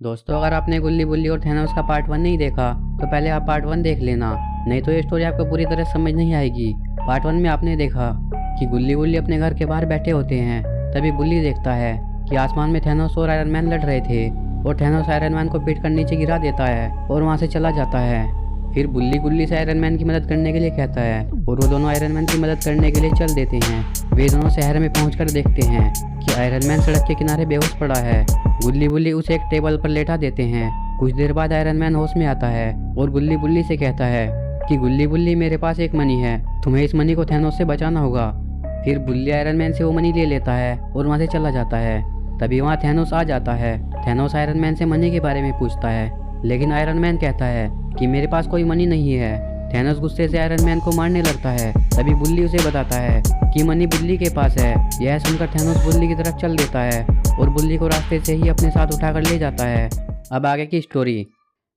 दोस्तों, अगर आपने गुल्ली बुल्ली और थैनोस का पार्ट 1 नहीं देखा तो पहले आप पार्ट 1 देख लेना, नहीं तो ये स्टोरी आपको पूरी तरह समझ नहीं आएगी। पार्ट 1 में आपने देखा कि गुल्ली बुल्ली अपने घर के बाहर बैठे होते हैं। तभी बुल्ली देखता है कि आसमान में थैनोस और आयरन मैन लड़ रहे थे और थैनोस आयरन मैन को पीट कर नीचे गिरा देता है और वहाँ से चला जाता है। फिर बुल्ली गुल्ली से आयरन मैन की मदद करने के लिए कहता है और वो दोनों आयरन मैन की मदद करने के लिए चल देते हैं। वे दोनों शहर में पहुंचकर देखते हैं कि आयरन मैन सड़क के किनारे बेहोश पड़ा है। गुल्ली बुल्ली उसे एक टेबल पर लेटा देते हैं। कुछ देर बाद आयरन मैन होश में आता है और गुल्ली बुल्ली से कहता है कि गुल्ली बुल्ली, मेरे पास एक मनी है, तुम्हें इस मनी को थैनोस से बचाना होगा। फिर बुल्ली आयरन मैन से वो मनी ले लेता है और वहाँ से चला जाता है। तभी वहाँ थैनोस आ जाता है। थैनोस आयरन मैन से मनी के बारे में पूछता है, लेकिन आयरन मैन कहता है कि मेरे पास कोई मनी नहीं है। थैनोस गुस्से से आयरन मैन को मारने लगता है। तभी बुल्ली उसे बताता है कि मनी बुल्ली के पास है। यह सुनकर थैनोस बुल्ली की तरफ चल देता है और बुल्ली को रास्ते से ही अपने साथ उठाकर ले जाता है। अब आगे की स्टोरी।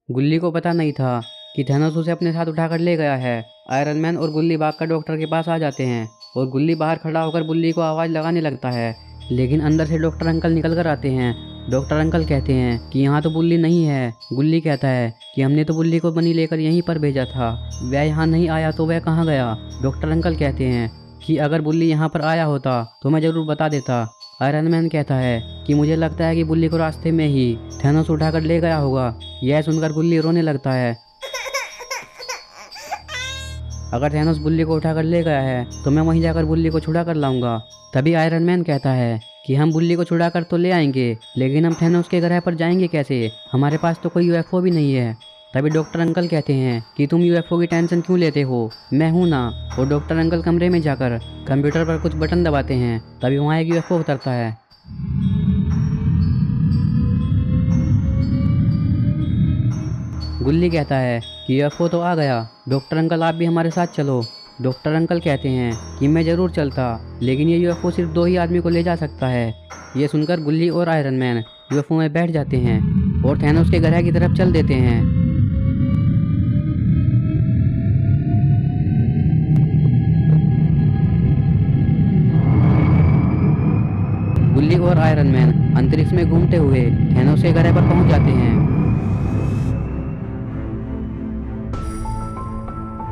गुल्ली को पता नहीं था कि थैनोस उसे अपने साथ उठाकर ले गया है। आयरन मैन और गुल्ली भागकर डॉक्टर के पास आ जाते हैं और गुल्ली बाहर खड़ा होकर बुल्ली को आवाज़ लगाने लगता है, लेकिन अंदर से डॉक्टर अंकल निकल कर आते हैं। डॉक्टर अंकल कहते हैं कि यहाँ तो बुल्ली नहीं है। गुल्ली कहता है कि हमने तो बुल्ली को मनी लेकर यहीं पर भेजा था, वह यहाँ नहीं आया तो वह कहाँ गया। डॉक्टर अंकल कहते हैं कि अगर बुल्ली यहाँ पर आया होता तो मैं ज़रूर बता देता। आयरन मैन कहता है कि मुझे लगता है कि बुल्ली को रास्ते में ही थैनोस उठाकर ले गया होगा। यह सुनकर गुल्ली रोने लगता है। अगर थैनोस बुल्ली को उठाकर ले गया है तो मैं वहीं जाकर बुल्ली को छुड़ा कर लाऊंगा। तभी आयरन मैन कहता है कि हम बुल्ली को छुड़ा कर तो ले आएंगे, लेकिन हम थैनोस के ग्रह पर जाएंगे कैसे? हमारे पास तो कोई यूएफओ भी नहीं है। तभी डॉक्टर अंकल कहते हैं कि तुम यूएफओ की टेंशन क्यों लेते हो, मैं हूं ना। और डॉक्टर अंकल कमरे में जाकर कंप्यूटर पर कुछ बटन दबाते हैं। तभी वहाँ एक यूएफओ उतरता है। गुल्ली कहता है कि यूएफओ तो आ गया, डॉक्टर अंकल आप भी हमारे साथ चलो। डॉक्टर अंकल कहते हैं कि मैं ज़रूर चलता, लेकिन ये यूएफओ सिर्फ 2 ही आदमी को ले जा सकता है। ये सुनकर गुल्ली और आयरन मैन यूएफओ में बैठ जाते हैं और थैनोस के ग्रह की तरफ चल देते हैं। गुल्ली और आयरन मैन अंतरिक्ष में घूमते हुए थैनोस के ग्रह पर पहुंच जाते हैं।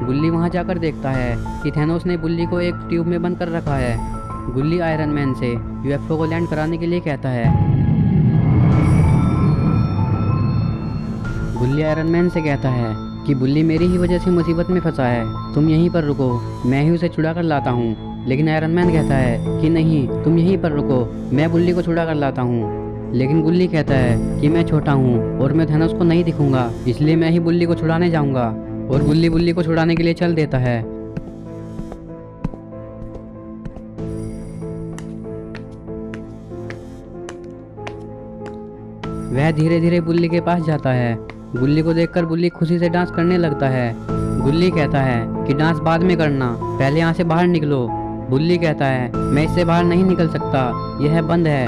गुल्ली वहां जाकर देखता है कि थैनोस ने बुल्ली को एक ट्यूब में बंद कर रखा है। गुल्ली आयरन मैन से यूएफओ को लैंड कराने के लिए कहता है। गुल्ली आयरन मैन से कहता है कि बुल्ली मेरी ही वजह से मुसीबत में फंसा है, तुम यहीं पर रुको, मैं ही उसे छुड़ा कर लाता हूँ। लेकिन आयरन मैन कहता है कि नहीं, तुम यहीं पर रुको, मैं बुल्ली को छुड़ा कर लाता हूँ। लेकिन गुल्ली कहता है कि मैं छोटा हूँ और मैं थैनोस को नहीं दिखूंगा, इसलिए मैं ही बुल्ली को छुड़ाने जाऊंगा। और गुल्ली बुल्ली को छुड़ाने के लिए चल देता है। वह धीरे धीरे बुल्ली के पास जाता है। गुल्ली को देखकर बुल्ली खुशी से डांस करने लगता है। गुल्ली कहता है कि डांस बाद में करना, पहले यहाँ से बाहर निकलो। बुल्ली कहता है मैं इससे बाहर नहीं निकल सकता, यह बंद है।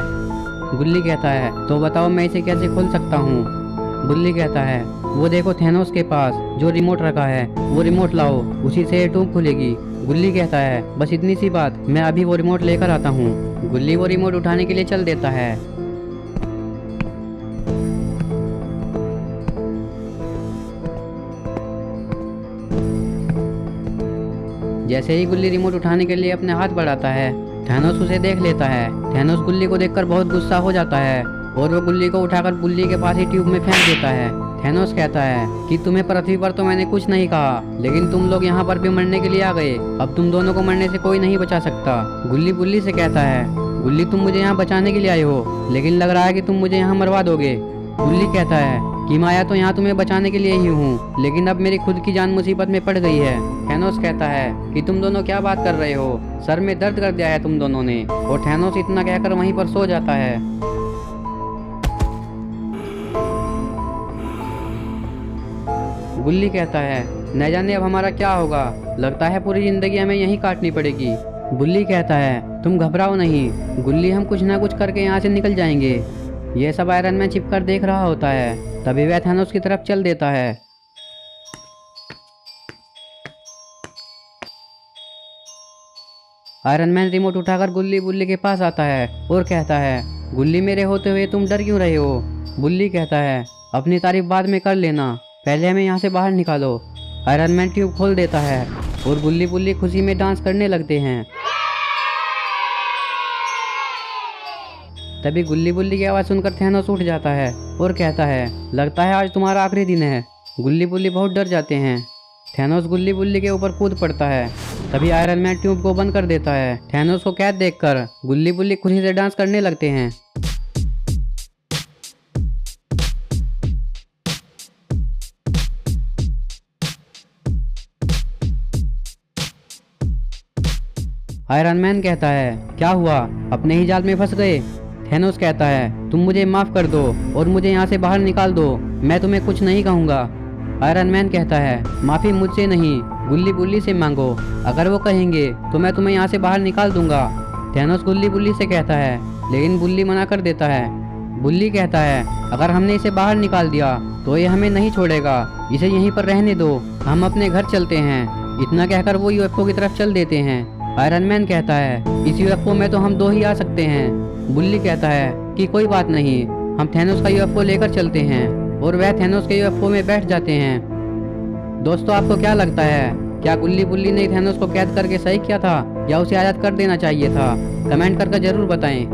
गुल्ली कहता है तो बताओ मैं इसे कैसे खोल सकता हूँ। बुल्ली कहता है वो देखो थैनोस के पास जो रिमोट रखा है, वो रिमोट लाओ, उसी से ये ट्यूब खुलेगी। गुल्ली कहता है बस इतनी सी बात, मैं अभी वो रिमोट लेकर आता हूँ। गुल्ली वो रिमोट उठाने के लिए चल देता है। जैसे ही गुल्ली रिमोट उठाने के लिए अपने हाथ बढ़ाता है, थैनोस उसे देख लेता है। थैनोस गुल्ली को देखकर बहुत गुस्सा हो जाता है और वो गुल्ली को उठाकर बुल्ली के पास ही ट्यूब में फेंक देता है। थैनोस कहता है कि तुम्हें पृथ्वी पर तो मैंने कुछ नहीं कहा, लेकिन तुम लोग यहाँ पर भी मरने के लिए आ गए। अब तुम दोनों को मरने से कोई नहीं बचा सकता। गुल्ली बुल्ली से कहता है गुल्ली तुम मुझे यहाँ बचाने के लिए आए हो, लेकिन लग रहा है कि तुम मुझे यहाँ मरवा दोगे। गुल्ली कहता है कि मैं आया तो यहाँ तुम्हें बचाने के लिए ही हूँ, लेकिन अब मेरी खुद की जान मुसीबत में पड़ गई है। थैनोस कहता है कि तुम दोनों क्या बात कर रहे हो, सर में दर्द कर दिया है तुम दोनों ने। और थैनोस इतना कहकर वहीं पर सो जाता है। गुल्ली कहता है न जाने अब हमारा क्या होगा, लगता है पूरी जिंदगी हमें यहीं काटनी पड़ेगी। बुल्ली कहता है तुम घबराओ नहीं गुल्ली, हम कुछ ना कुछ करके यहाँ से निकल जाएंगे। यह सब आयरन मैन छिपकर देख रहा होता है। तभी वह थैनोस की तरफ चल देता है। आयरन मैन रिमोट उठाकर गुल्ली बुल्ली के पास आता है और कहता है गुल्ली मेरे होते हुए तुम डर क्यों रहे हो? बुल्ली कहता है, अपनी तारीफ बाद में कर लेना, पहले हमें यहाँ से बाहर निकालो। आयरन मैन ट्यूब खोल देता है और गुल्ली बुल्ली खुशी में डांस करने लगते हैं। तभी गुल्ली बुल्ली की आवाज़ सुनकर थैनोस उठ जाता है और कहता है, लगता है आज तुम्हारा आखिरी दिन है। गुल्ली बुल्ली बहुत डर जाते हैं। थैनोस गुल्ली बुल्ली के ऊपर कूद पड़ता है। तभी आयरन मैन ट्यूब को बंद कर देता है। थैनोस को कैद देखकर गुल्ली बुल्ली खुशी से डांस करने लगते हैं। आयरन मैन कहता है, क्या हुआ, अपने ही जाल में फंस गए? थैनोस कहता है, तुम मुझे माफ कर दो और मुझे यहाँ से बाहर निकाल दो, मैं तुम्हें कुछ नहीं कहूँगा। आयरन मैन कहता है, माफी मुझसे नहीं, गुल्ली बुल्ली से मांगो, अगर वो कहेंगे तो मैं तुम्हें यहाँ से बाहर निकाल दूंगा। थैनोस गुल्ली बुल्ली से कहता है, लेकिन बुल्ली मना कर देता है। बुल्ली कहता है, अगर हमने इसे बाहर निकाल दिया तो ये हमें नहीं छोड़ेगा, इसे यहीं पर रहने दो, हम अपने घर चलते हैं। इतना कहकर वो यूएफओ की तरफ चल देते हैं। आयरन मैन कहता है, इस यूएफओ में तो हम 2 ही आ सकते हैं। बुल्ली कहता है कि कोई बात नहीं, हम थैनोस का यूएफओ लेकर चलते हैं और वह थैनोस के यूएफओ में बैठ जाते हैं। दोस्तों, आपको क्या लगता है, क्या गुल्ली बुल्ली ने थैनोस को कैद करके सही किया था या उसे आज़ाद कर देना चाहिए था? कमेंट करके जरूर बताएं।